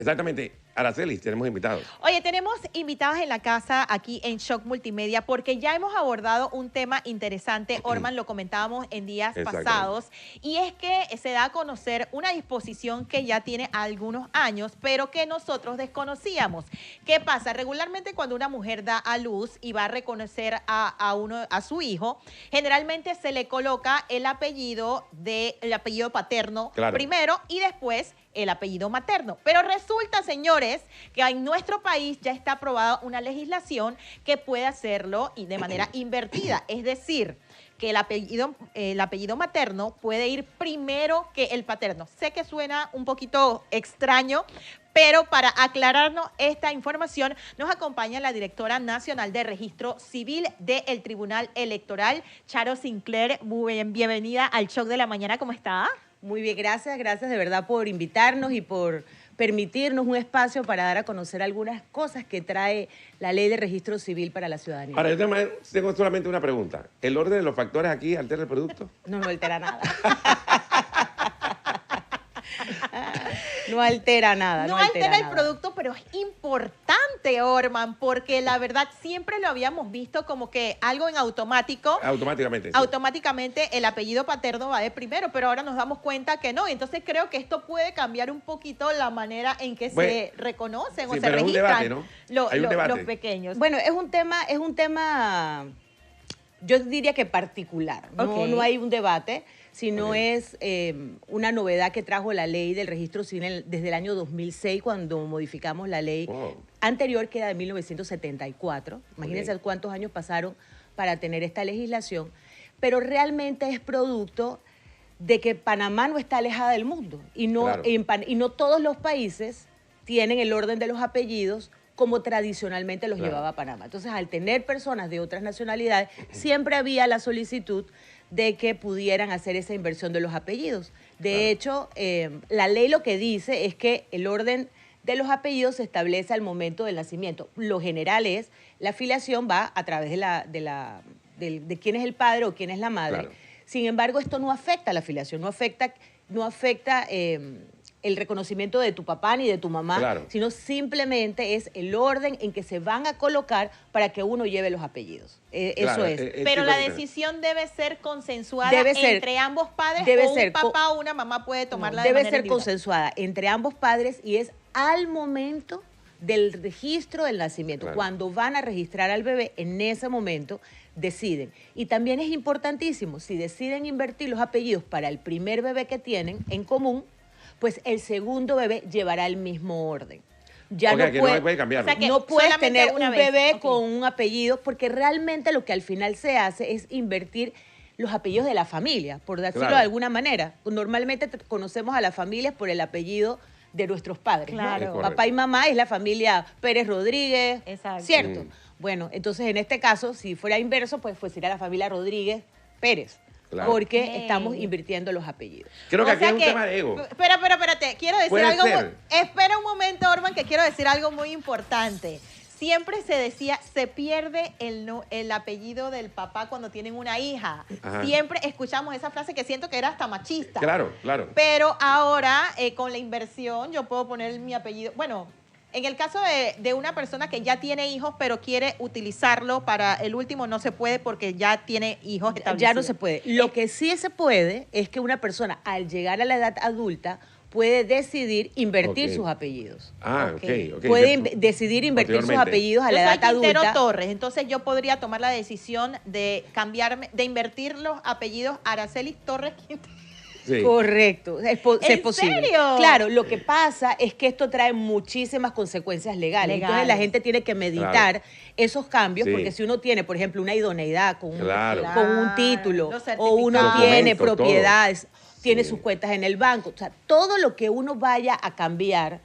Exactamente. Araceli, tenemos invitados. Oye, tenemos invitados en la casa aquí en Shock Multimedia porque ya hemos abordado un tema interesante, Orman, lo comentábamos en días pasados, y es que se da a conocer una disposición que ya tiene algunos años, pero que nosotros desconocíamos. ¿Qué pasa? Regularmente cuando una mujer da a luz y va a reconocer a su hijo, generalmente se le coloca el apellido paterno primero y después el apellido materno. Pero resulta, señores, que en nuestro país ya está aprobada una legislación que puede hacerlo y de manera invertida. Es decir, que el apellido materno puede ir primero que el paterno. Sé que suena un poquito extraño, pero para aclararnos esta información nos acompaña la directora nacional de Registro Civil del Tribunal Electoral, Charo Sinclair. Muy bien, bienvenida al Shock de la Mañana. ¿Cómo está? Muy bien, gracias de verdad por invitarnos y por permitirnos un espacio para dar a conocer algunas cosas que trae la Ley de Registro Civil para la ciudadanía. Ahora, yo tengo solamente una pregunta. ¿El orden de los factores aquí altera el producto? No altera nada. No altera nada. No altera el producto, pero es importante, Orman, porque la verdad siempre lo habíamos visto como que algo en automático. Automáticamente. Sí. Automáticamente el apellido paterno va de primero, pero ahora nos damos cuenta que no. Entonces creo que esto puede cambiar un poquito la manera en que se reconocen o se registran los pequeños. Bueno, es un tema, yo diría que particular. No hay un debate, sino es una novedad que trajo la ley del registro civil desde el año 2006, cuando modificamos la ley anterior, que era de 1974. Imagínense cuántos años pasaron para tener esta legislación, pero realmente es producto de que Panamá no está alejada del mundo y no todos los países tienen el orden de los apellidos como tradicionalmente los llevaba Panamá. Entonces, al tener personas de otras nacionalidades, siempre había la solicitud de que pudieran hacer esa inversión de los apellidos. De hecho, la ley lo que dice es que el orden de los apellidos se establece al momento del nacimiento. Lo general es, la filiación va a través de quién es el padre o quién es la madre. Sin embargo, esto no afecta la filiación, no afecta el reconocimiento de tu papá ni de tu mamá, sino simplemente es el orden en que se van a colocar para que uno lleve los apellidos. Eso es. Pero la decisión debe ser consensuada entre ambos padres, o un papá o una mamá puede tomarla de manera individual. Debe ser consensuada entre ambos padres y es al momento del registro del nacimiento. Cuando van a registrar al bebé, en ese momento deciden. Y también es importantísimo, si deciden invertir los apellidos para el primer bebé que tienen en común, pues el segundo bebé llevará el mismo orden. Ya no puede cambiarlo. O sea, no puedes tener un bebé con un apellido, porque realmente lo que al final se hace es invertir los apellidos de la familia, por decirlo de alguna manera. Normalmente conocemos a las familias por el apellido de nuestros padres. Claro. Papá y mamá es la familia Pérez Rodríguez, ¿cierto? Bueno, entonces en este caso, si fuera inverso, pues sería la familia Rodríguez Pérez. Porque estamos invirtiendo los apellidos. Creo que aquí es un tema de ego. Espérate. Quiero decir algo. Espera un momento, Orman, que quiero decir algo muy importante. Siempre se decía, se pierde el apellido del papá cuando tienen una hija. Siempre escuchamos esa frase que siento que era hasta machista. Claro. Pero ahora, con la inversión, yo puedo poner mi apellido. Bueno, en el caso de una persona que ya tiene hijos, pero quiere utilizarlo para el último, no se puede porque ya tiene hijos establecidos. Ya no se puede. Lo que sí se puede es que una persona, al llegar a la edad adulta, puede decidir invertir sus apellidos. Puede decidir invertir sus apellidos a la edad adulta. Quintero Torres, entonces yo podría tomar la decisión de de invertir los apellidos Araceli Torres Quintero. Sí. Correcto, es posible. ¿En serio? Claro, lo que pasa es que esto trae muchísimas consecuencias legales. Entonces la gente tiene que meditar esos cambios, porque si uno tiene, por ejemplo, una idoneidad con un título, o uno tiene propiedades, tiene sus cuentas en el banco, o sea, todo lo que uno vaya a cambiar,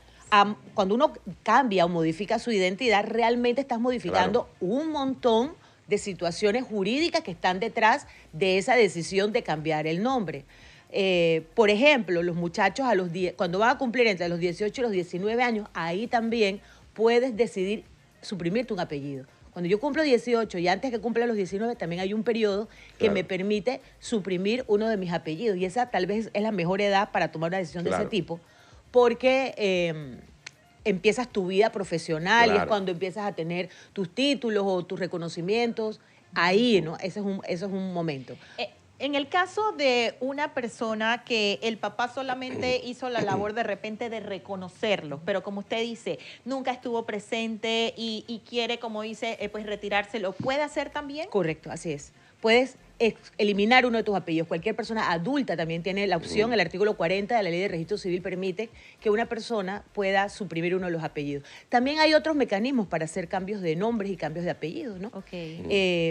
cuando uno cambia o modifica su identidad, realmente estás modificando un montón de situaciones jurídicas que están detrás de esa decisión de cambiar el nombre. Por ejemplo, los muchachos cuando van a cumplir entre los 18 y los 19 años, ahí también puedes decidir suprimirte un apellido. Cuando yo cumplo 18 y antes que cumpla los 19, también hay un periodo que me permite suprimir uno de mis apellidos. Y esa tal vez es la mejor edad para tomar una decisión de ese tipo, porque empiezas tu vida profesional y es Claro. cuando empiezas a tener tus títulos o tus reconocimientos. Ahí, ¿no? Ese es un momento. En el caso de una persona que el papá solamente hizo la labor de repente de reconocerlo, pero como usted dice, nunca estuvo presente y quiere, como dice, pues retirarse, ¿lo puede hacer también? Correcto, así es. Puedes eliminar uno de tus apellidos. Cualquier persona adulta también tiene la opción. El artículo 40 de la Ley de Registro Civil permite que una persona pueda suprimir uno de los apellidos. También hay otros mecanismos para hacer cambios de nombres y cambios de apellidos, ¿no?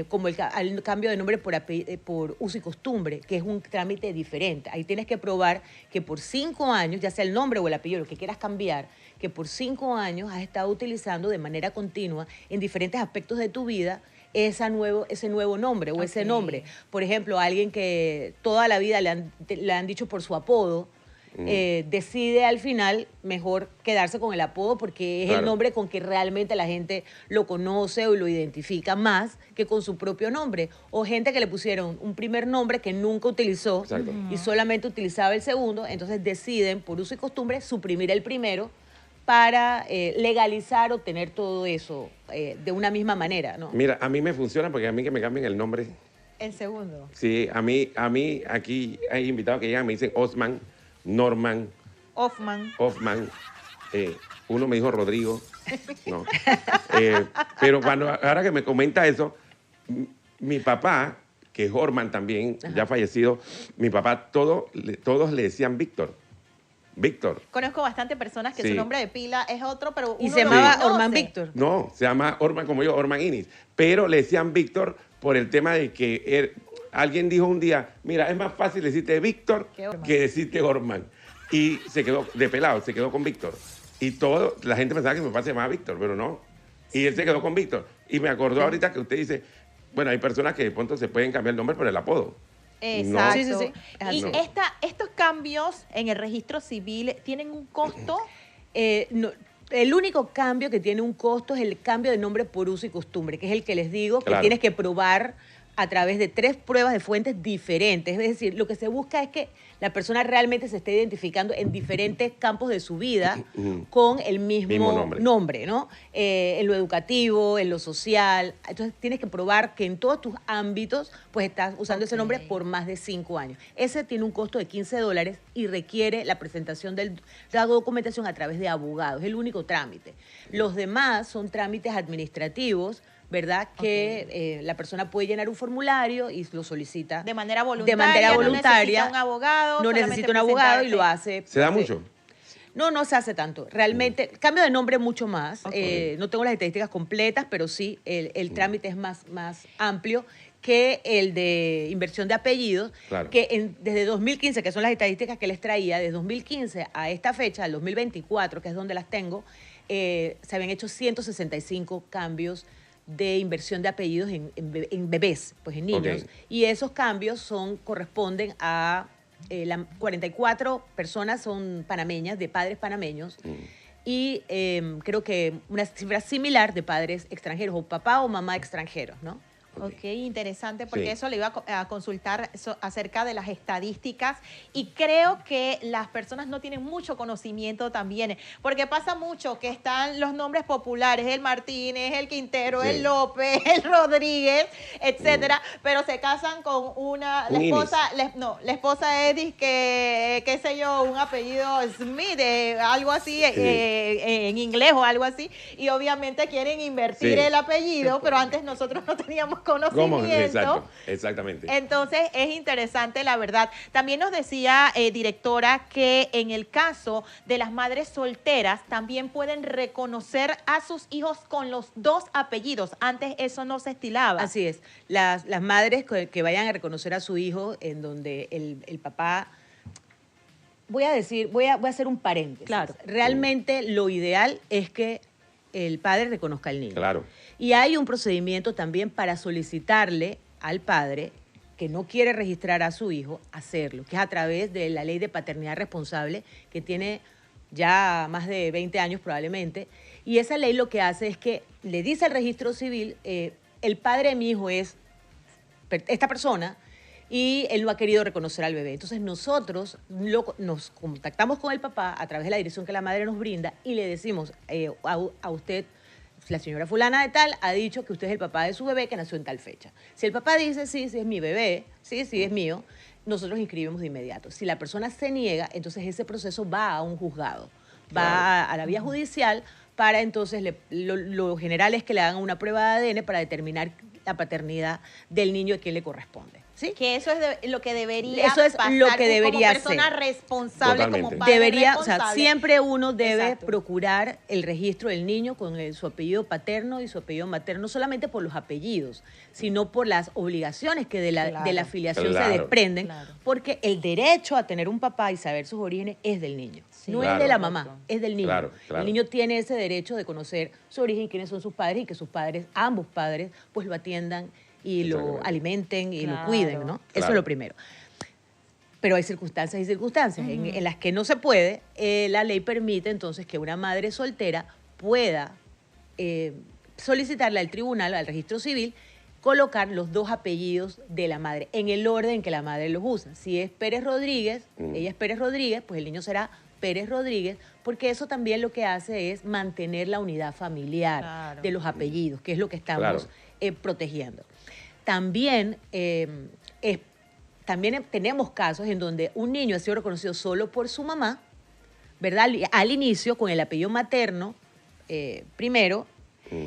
Como el cambio de nombre por uso y costumbre, que es un trámite diferente. Ahí tienes que probar que por 5 años, ya sea el nombre o el apellido, lo que quieras cambiar, que por 5 años has estado utilizando de manera continua en diferentes aspectos de tu vida ese nuevo nombre o ese nombre. Por ejemplo, alguien que toda la vida le han dicho por su apodo, decide al final mejor quedarse con el apodo porque es el nombre con que realmente la gente lo conoce o lo identifica más que con su propio nombre. O gente que le pusieron un primer nombre que nunca utilizó y solamente utilizaba el segundo, entonces deciden, por uso y costumbre, suprimir el primero para legalizar o tener todo eso de una misma manera, ¿no? Mira, a mí me funciona porque a mí que me cambien el nombre. El segundo. Sí, a mí aquí hay invitados que llegan, me dicen Osman, Norman, Hoffman. Uno me dijo Rodrigo. No. Pero ahora que me comenta eso, mi papá, que es Orman también, ya fallecido, mi papá, todos le decían Víctor. Conozco bastante personas que su nombre de pila es otro, pero y uno se lo llamaba conoce. Orman Víctor. No, se llama Orman como yo, Orman Inis. Pero le decían Víctor por el tema de que alguien dijo un día, mira, es más fácil decirte Víctor que decirte Orman. Y se quedó de pelado, se quedó con Víctor. Y la gente pensaba que mi papá se llamaba Víctor, pero no. Y él se quedó con Víctor. Y me acordó ahorita que usted dice, bueno, hay personas que de pronto se pueden cambiar el nombre por el apodo. Exacto. Sí. Y No. estos cambios en el registro civil tienen un costo. No, el único cambio que tiene un costo es el cambio de nombre por uso y costumbre, que es el que les digo, que tienes que probar a través de 3 pruebas de fuentes diferentes. Es decir, lo que se busca es que la persona realmente se esté identificando en diferentes campos de su vida con el mismo nombre, ¿no? En lo educativo, en lo social. Entonces tienes que probar que en todos tus ámbitos pues estás usando ese nombre por más de 5 años. Ese tiene un costo de $15 y requiere la presentación de la documentación a través de abogados. Es el único trámite. Los demás son trámites administrativos, ¿verdad? Que la persona puede llenar un formulario y lo solicita De manera voluntaria. No necesita un abogado. No necesita un abogado y lo hace. ¿Se da mucho? No se hace tanto. Realmente, cambio de nombre mucho más. No tengo las estadísticas completas, pero sí, el trámite es más amplio que el de inversión de apellidos, que desde 2015, que son las estadísticas que les traía, desde 2015 a esta fecha, al 2024, que es donde las tengo, se habían hecho 165 cambios de inversión de apellidos en bebés, pues en niños. Y esos cambios corresponden a 44 personas son panameñas, de padres panameños, y creo que una cifra similar de padres extranjeros, o papá o mamá extranjeros, ¿no? Ok, interesante, porque eso le iba a consultar acerca de las estadísticas y creo que las personas no tienen mucho conocimiento también, porque pasa mucho que están los nombres populares, el Martínez, el Quintero, el López, el Rodríguez, etcétera, pero se casan con la esposa es qué sé yo, un apellido Smith, algo así, en inglés o algo así, y obviamente quieren invertir el apellido, pero antes nosotros no teníamos conocimiento. Exactamente. Entonces es interesante, la verdad. También nos decía, directora, que en el caso de las madres solteras también pueden reconocer a sus hijos con los 2 apellidos. Antes eso no se estilaba. Así es. Las madres que vayan a reconocer a su hijo en donde el papá... Voy a hacer un paréntesis. Claro. Realmente lo ideal es que el padre reconozca al niño. Claro. Y hay un procedimiento también para solicitarle al padre que no quiere registrar a su hijo, hacerlo, que es a través de la ley de paternidad responsable, que tiene ya más de 20 años probablemente. Y esa ley lo que hace es que le dice al registro civil, el padre de mi hijo es esta persona, y él no ha querido reconocer al bebé. Entonces nosotros nos contactamos con el papá a través de la dirección que la madre nos brinda y le decimos a usted, la señora fulana de tal ha dicho que usted es el papá de su bebé que nació en tal fecha. Si el papá dice, sí, sí es mi bebé, sí, sí es mío, nosotros inscribimos de inmediato. Si la persona se niega, entonces ese proceso va a un juzgado, va a la vía judicial para entonces, lo general es que le hagan una prueba de ADN para determinar la paternidad del niño a quién le corresponde. ¿Sí? Que eso es lo que debería eso es pasar lo que debería como persona ser. responsable, Totalmente. como padre Debería, responsable. o sea, siempre uno debe Exacto. procurar el registro del niño con su apellido paterno y su apellido materno, no solamente por los apellidos, sino por las obligaciones que de la afiliación se desprenden, porque el derecho a tener un papá y saber sus orígenes es del niño. Sí. No es de la mamá, es del niño. Claro. El niño tiene ese derecho de conocer su origen, quiénes son sus padres y que sus padres, ambos padres, pues lo atiendan y lo alimenten y lo cuiden, ¿no? Eso es lo primero. Pero hay circunstancias y circunstancias en las que no se puede. La ley permite entonces que una madre soltera pueda solicitarle al tribunal, al registro civil, colocar los dos apellidos de la madre en el orden en que la madre los usa. Si es Pérez Rodríguez, ella es Pérez Rodríguez, pues el niño será Pérez Rodríguez, porque eso también lo que hace es mantener la unidad familiar de los apellidos, que es lo que estamos protegiendo. También, también tenemos casos en donde un niño ha sido reconocido solo por su mamá, ¿verdad? Al inicio, con el apellido materno primero,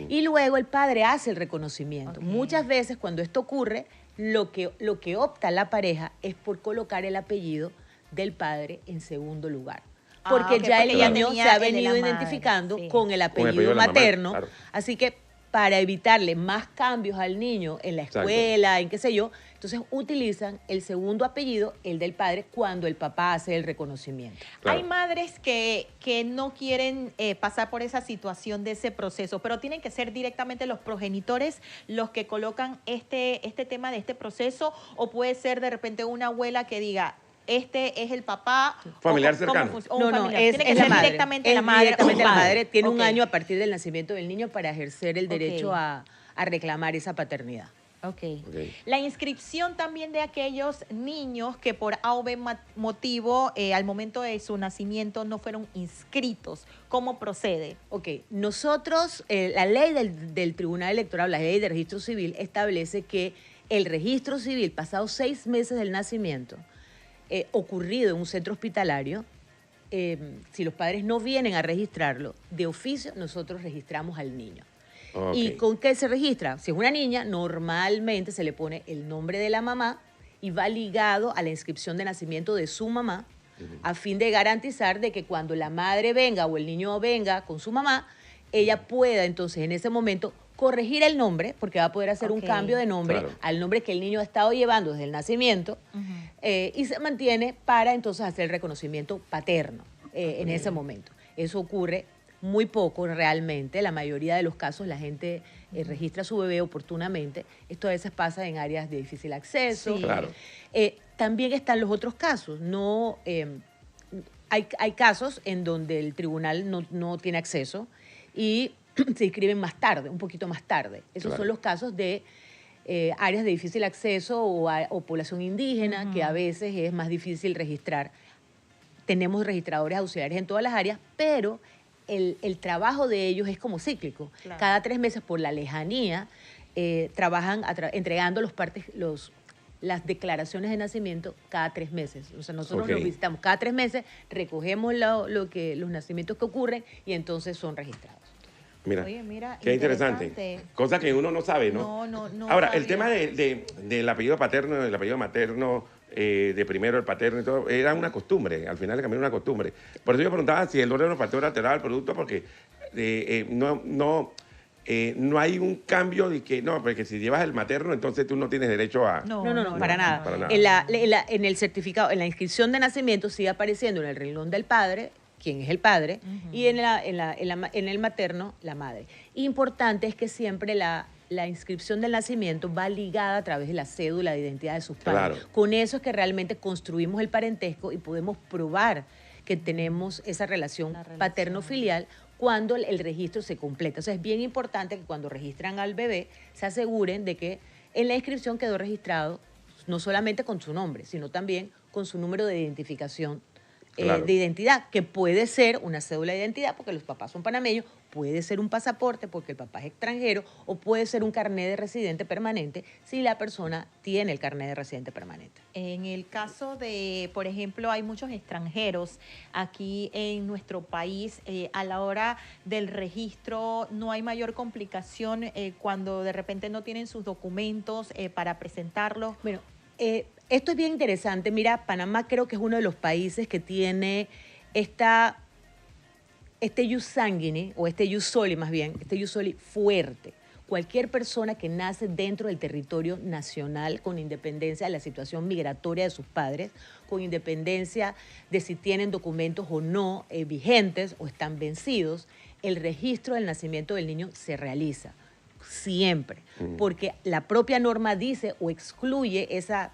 y luego el padre hace el reconocimiento. Muchas veces cuando esto ocurre, lo que opta la pareja es por colocar el apellido del padre en segundo lugar. Porque ya el niño se ha venido identificando con el apellido materno. Mamá, así que para evitarle más cambios al niño en la escuela, en qué sé yo, entonces utilizan el segundo apellido, el del padre, cuando el papá hace el reconocimiento. Hay madres que no quieren pasar por esa situación de ese proceso, pero tienen que ser directamente los progenitores los que colocan este tema de este proceso, o puede ser de repente una abuela que diga, este es el papá. Familiar cercano. No, tiene que ser directamente la madre. Directamente la madre. Tiene un año a partir del nacimiento del niño para ejercer el derecho a reclamar esa paternidad. La inscripción también de aquellos niños que por A o B motivo al momento de su nacimiento no fueron inscritos. ¿Cómo procede? Nosotros, la ley del Tribunal Electoral, la ley de registro civil, establece que el registro civil, pasados 6 meses del nacimiento, ocurrido en un centro hospitalario, si los padres no vienen a registrarlo, de oficio nosotros registramos al niño. ¿Y con qué se registra? Si es una niña, normalmente se le pone el nombre de la mamá y va ligado a la inscripción de nacimiento de su mamá, a fin de garantizar de que cuando la madre venga o el niño venga con su mamá, ella pueda entonces en ese momento corregir el nombre, porque va a poder hacer un cambio de nombre al nombre que el niño ha estado llevando desde el nacimiento, y se mantiene para entonces hacer el reconocimiento paterno en ese momento. Eso ocurre muy poco realmente. La mayoría de los casos la gente registra a su bebé oportunamente. Esto a veces pasa en áreas de difícil acceso. También están los otros casos. Hay casos en donde el tribunal no tiene acceso y se inscriben más tarde, un poquito más tarde. Esos son los casos de áreas de difícil acceso o población indígena, que a veces es más difícil registrar. Tenemos registradores auxiliares en todas las áreas, pero el trabajo de ellos es como cíclico. Cada 3 meses, por la lejanía, trabajan entregando las declaraciones de nacimiento cada 3 meses. O sea, nosotros los visitamos cada 3 meses, recogemos los nacimientos que ocurren y entonces son registrados. Mira, qué interesante. Cosa que uno no sabe, ¿no? No. Ahora, el tema del apellido paterno, del apellido materno, de primero el paterno y todo, era una costumbre. Al final le cambió una costumbre. Por eso yo preguntaba si el orden paterno alteraba el producto, porque no hay un cambio de que, no, porque si llevas el materno, entonces tú no tienes derecho a... No, para nada. En el certificado, en la inscripción de nacimiento sigue apareciendo en el renglón del padre quién es el padre, y en el materno, la madre. Importante es que siempre la inscripción del nacimiento va ligada a través de la cédula de identidad de sus padres. Con eso es que realmente construimos el parentesco y podemos probar que tenemos esa relación paterno-filial cuando el registro se completa. O sea, es bien importante que cuando registran al bebé se aseguren de que en la inscripción quedó registrado no solamente con su nombre, sino también con su número de identificación, Claro. de identidad, que puede ser una cédula de identidad porque los papás son panameños, puede ser un pasaporte porque el papá es extranjero, o puede ser un carnet de residente permanente si la persona tiene el carnet de residente permanente. En el caso de, por ejemplo, hay muchos extranjeros aquí en nuestro país, a la hora del registro no hay mayor complicación cuando de repente no tienen sus documentos para presentarlos. Bueno, esto es bien interesante. Mira, Panamá creo que es uno de los países que tiene este ius sanguine, o este ius soli más bien, este ius soli fuerte. Cualquier persona que nace dentro del territorio nacional, con independencia de la situación migratoria de sus padres, con independencia de si tienen documentos o no vigentes o están vencidos, el registro del nacimiento del niño se realiza siempre, porque la propia norma dice o excluye esa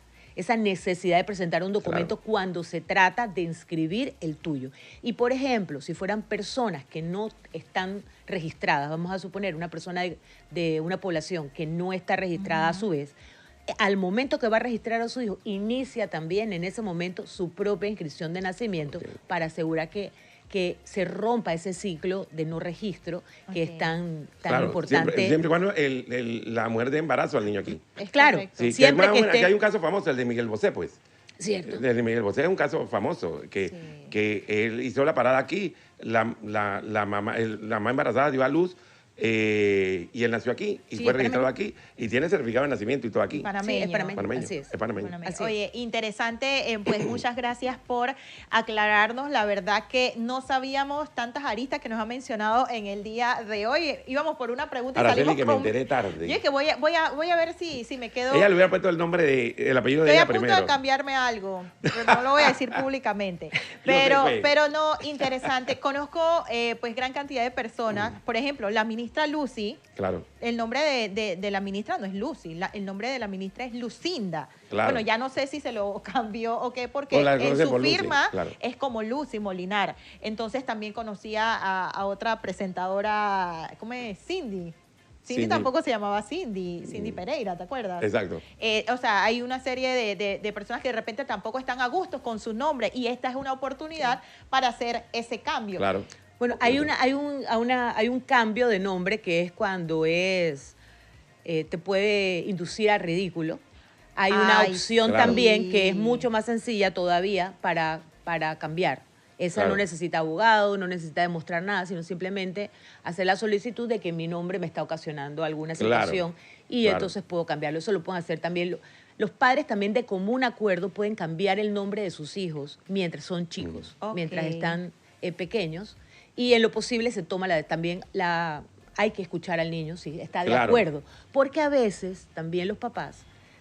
necesidad de presentar un documento cuando se trata de inscribir el tuyo. Y, por ejemplo, si fueran personas que no están registradas, vamos a suponer una persona de una población que no está registrada a su vez, al momento que va a registrar a su hijo, inicia también en ese momento su propia inscripción de nacimiento para asegurar que se rompa ese ciclo de no registro que es tan importante. Siempre y cuando la mujer de embarazo al niño aquí. Es claro, Sí, siempre que aquí hay un caso famoso, el de Miguel Bosé, pues. Cierto. El de Miguel Bosé es un caso famoso, que él hizo la parada aquí, la mamá embarazada dio a luz, y él nació aquí y fue registrado aquí y tiene certificado de nacimiento y todo aquí. Panameño. Sí, es panameño. Panameño. Así es. Es panameño. Así es. Así Oye, interesante, pues muchas gracias por aclararnos. La verdad que no sabíamos tantas aristas que nos ha mencionado en el día de hoy. Íbamos por una pregunta y Araceli, salimos que con... me enteré tarde. Yo es que voy a ver si me quedo... Ella le hubiera puesto el nombre el apellido de Estoy ella a punto primero. de cambiarme algo, pero no lo voy a decir públicamente. Pero no, interesante. Conozco pues gran cantidad de personas. Por ejemplo, la ministra Lucy. Claro. El nombre de la ministra no es Lucy, el nombre de la ministra es Lucinda. Claro. Bueno, ya no sé si se lo cambió o qué, porque O la en conocen su por Lucy, firma claro. es como Lucy Molinar. Entonces también conocía a otra presentadora, ¿cómo es? Cindy. Cindy tampoco se llamaba Cindy Pereira, ¿te acuerdas? Exacto. O sea, hay una serie de personas que de repente tampoco están a gusto con su nombre y esta es una oportunidad para hacer ese cambio. Claro. Bueno, hay un cambio de nombre que es cuando te puede inducir al ridículo. Hay una opción también que es mucho más sencilla todavía para cambiar. Esa no necesita abogado, no necesita demostrar nada, sino simplemente hacer la solicitud de que mi nombre me está ocasionando alguna situación y entonces puedo cambiarlo. Eso lo pueden hacer también. Los padres también de común acuerdo pueden cambiar el nombre de sus hijos mientras son chicos, mientras están pequeños. Y en lo posible se toma hay que escuchar al niño, si está de acuerdo. Porque a veces también los papás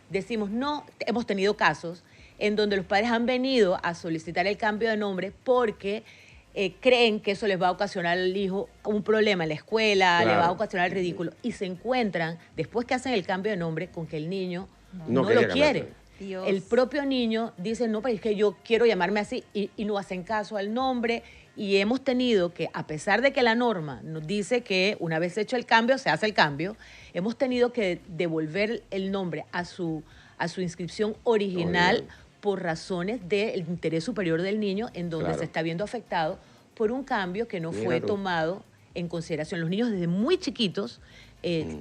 decimos, no, hemos tenido casos en donde los padres han venido a solicitar el cambio de nombre porque creen que eso les va a ocasionar al hijo un problema en la escuela, le va a ocasionar el ridículo. Y se encuentran, después que hacen el cambio de nombre, con que el niño no lo quiere. Dios. El propio niño dice, no, pero es que yo quiero llamarme así, y no hacen caso al nombre. Y hemos tenido que, a pesar de que la norma nos dice que una vez hecho el cambio, se hace el cambio, hemos tenido que devolver el nombre a su inscripción original por razones del interés superior del niño, en donde se está viendo afectado por un cambio que no fue tomado en consideración. Los niños desde muy chiquitos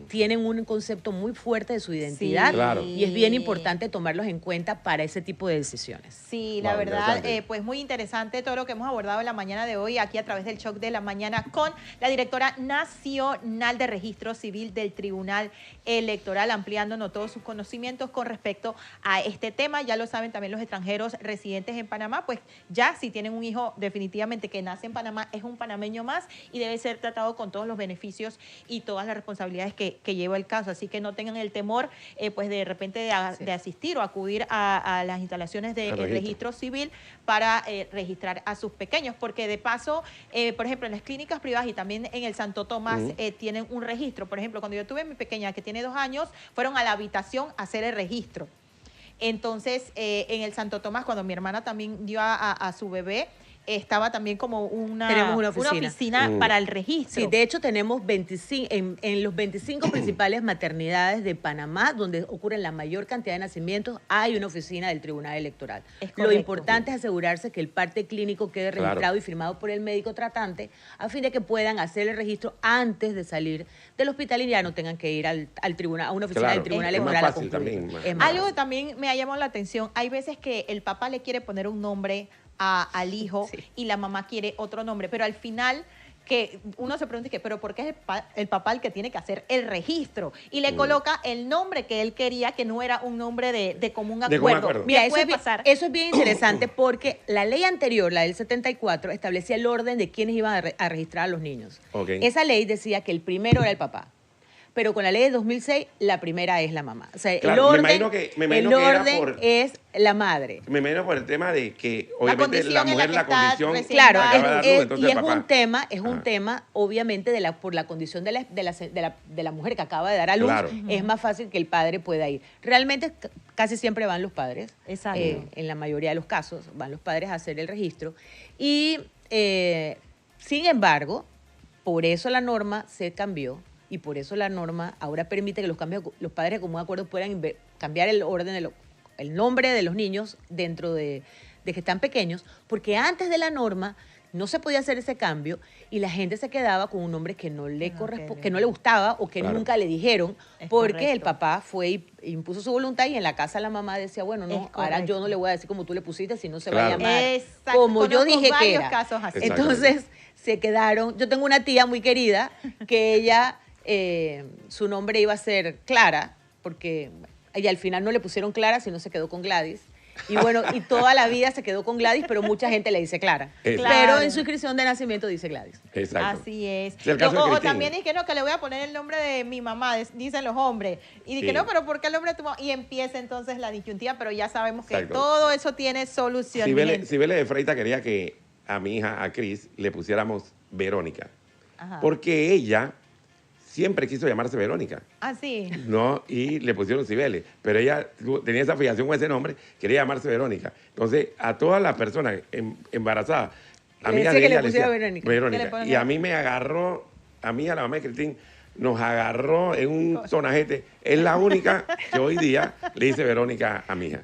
tienen un concepto muy fuerte de su identidad y es bien importante tomarlos en cuenta para ese tipo de decisiones. Sí, la verdad, pues muy interesante todo lo que hemos abordado en la mañana de hoy aquí a través del Shock de la Mañana con la directora nacional de Registro Civil del Tribunal Electoral, ampliándonos todos sus conocimientos con respecto a este tema. Ya lo saben también los extranjeros residentes en Panamá, pues ya si tienen un hijo definitivamente que nace en Panamá, es un panameño más y debe ser tratado con todos los beneficios y todas las responsabilidades que lleva el caso. Así que no tengan el temor pues de repente de asistir o acudir a las instalaciones de registro civil para registrar a sus pequeños, porque de paso, por ejemplo, en las clínicas privadas y también en el Santo Tomás tienen un registro. Por ejemplo, cuando yo tuve a mi pequeña que tiene 2 años, fueron a la habitación a hacer el registro. Entonces, en el Santo Tomás, cuando mi hermana también dio a su bebé, estaba también como Tenemos una oficina para el registro. Sí, de hecho tenemos 25, en los 25 principales maternidades de Panamá, donde ocurren la mayor cantidad de nacimientos, hay una oficina del Tribunal Electoral. Lo importante es asegurarse que el parte clínico quede registrado y firmado por el médico tratante, a fin de que puedan hacer el registro antes de salir del hospital y ya no tengan que ir al tribunal, a una oficina del Tribunal Electoral a concluir. Algo que también me ha llamado la atención, hay veces que el papá le quiere poner un nombre al hijo y la mamá quiere otro nombre, pero al final que uno se pregunta, pero ¿por qué es el papá el que tiene que hacer el registro? Y le coloca el nombre que él quería, que no era un nombre de común acuerdo. Mira, eso es bien interesante porque la ley anterior, la del 74, establecía el orden de quiénes iban a registrar a los niños. Esa ley decía que el primero era el papá. Pero con la ley de 2006, la primera es la mamá. O sea, claro, el orden es la madre. Me imagino por el tema de que, obviamente, la mujer, la condición... Claro, y es un tema, obviamente, por la condición de la mujer que acaba de dar a luz, es más fácil que el padre pueda ir. Realmente, casi siempre van los padres. Exacto. En la mayoría de los casos, van los padres a hacer el registro. Y, sin embargo, por eso la norma se cambió. Y por eso la norma ahora permite que los padres de común acuerdo puedan cambiar el orden, el nombre de los niños dentro de que están pequeños, porque antes de la norma no se podía hacer ese cambio y la gente se quedaba con un nombre que no le que no le gustaba o que nunca le dijeron, porque el papá fue y impuso su voluntad y en la casa la mamá decía, bueno, no, ahora yo no le voy a decir como tú le pusiste, si no se va a llamar como yo dije que era. Casos así. Entonces se quedaron, yo tengo una tía muy querida que ella... su nombre iba a ser Clara, porque ella al final no le pusieron Clara, sino se quedó con Gladys. Y bueno, y toda la vida se quedó con Gladys, pero mucha gente le dice Clara. Pero en su inscripción de nacimiento dice Gladys. Exacto. Así es. O también dije, no, que le voy a poner el nombre de mi mamá, dicen los hombres. Y dije, no, pero ¿por qué el nombre de tu mamá? Y empieza entonces la disyuntiva, pero ya sabemos que todo eso tiene solución. Sibele de Freita quería que a mi hija, a Cris, le pusiéramos Verónica. Porque ella siempre quiso llamarse Verónica. Ah, sí. No, y le pusieron Sibele. Pero ella tenía esa fijación con ese nombre, quería llamarse Verónica. Entonces, a todas las personas embarazadas, amigas de ella le decía Verónica. Y a mí me agarró, a mí, a la mamá de Cristín, nos agarró en un sonajete. Es la única que hoy día le dice Verónica a mi hija.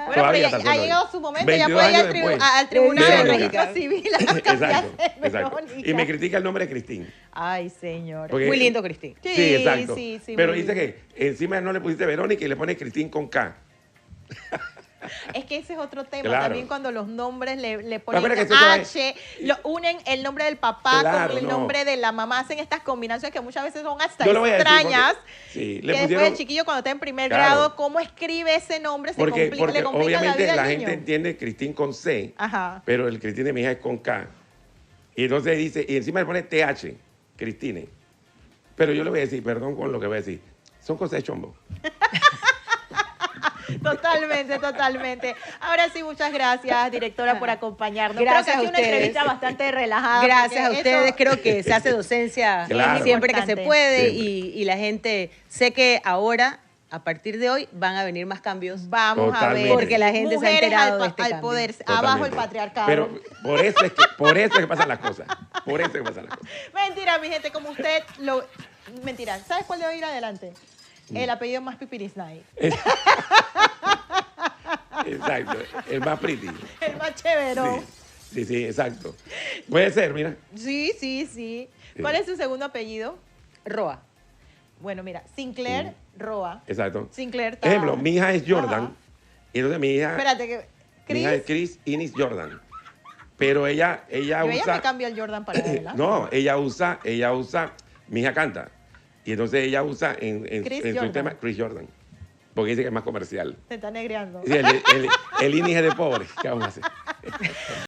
Bueno, pero ya ha llegado su momento, ya puede ir al Tribunal de Registro Civil. Exacto. Y me critica el nombre de Cristín. Ay, señor. Porque, muy lindo, Cristín. Sí, exacto. Sí, pero dice que encima no le pusiste Verónica y le pone Cristín con K. Es que ese es otro tema. También cuando los nombres le ponen H, lo unen el nombre del papá con el nombre de la mamá, hacen estas combinaciones que muchas veces son hasta extrañas. Sí, que después el chiquillo cuando está en primer grado, ¿cómo escribe ese nombre? Porque le complica obviamente la gente entiende Cristín con C, pero el Cristín de mi hija es con K. Y entonces dice, y encima le pone TH, Cristine. Pero yo le voy a decir, perdón con lo que voy a decir, son cosas de chombo. Totalmente. Ahora sí, muchas gracias, directora, por acompañarnos. Gracias. Creo que ha sido una entrevista bastante relajada. Gracias a ustedes. Creo que se hace docencia siempre que se puede y la gente, sé que ahora, a partir de hoy, van a venir más cambios. Vamos a ver. Porque la gente se ha enterado de este al cambio. Poder, abajo el patriarcado. Pero por eso es que pasan las cosas. Mentira, mi gente, como usted Mentira, ¿sabes cuál debe ir adelante? El apellido más pipirisnay. Exacto, el más pretty. El más chévero. Sí, exacto. Puede ser, mira. Sí. ¿Cuál es su segundo apellido? Roa. Bueno, mira, Sinclair, Roa. Exacto. Sinclair. Ejemplo, mi hija es Jordan. Y entonces mi hija... Espérate, que... Mi hija es Chris Innis Jordan. Pero ella usa... Ella me cambia el Jordan para ella. No, ella usa... Mi hija canta. Y entonces ella usa en su tema Chris Jordan. Porque dice que es más comercial. Se está negreando. Sí, el índice de pobre. ¿Qué vamos a hacer?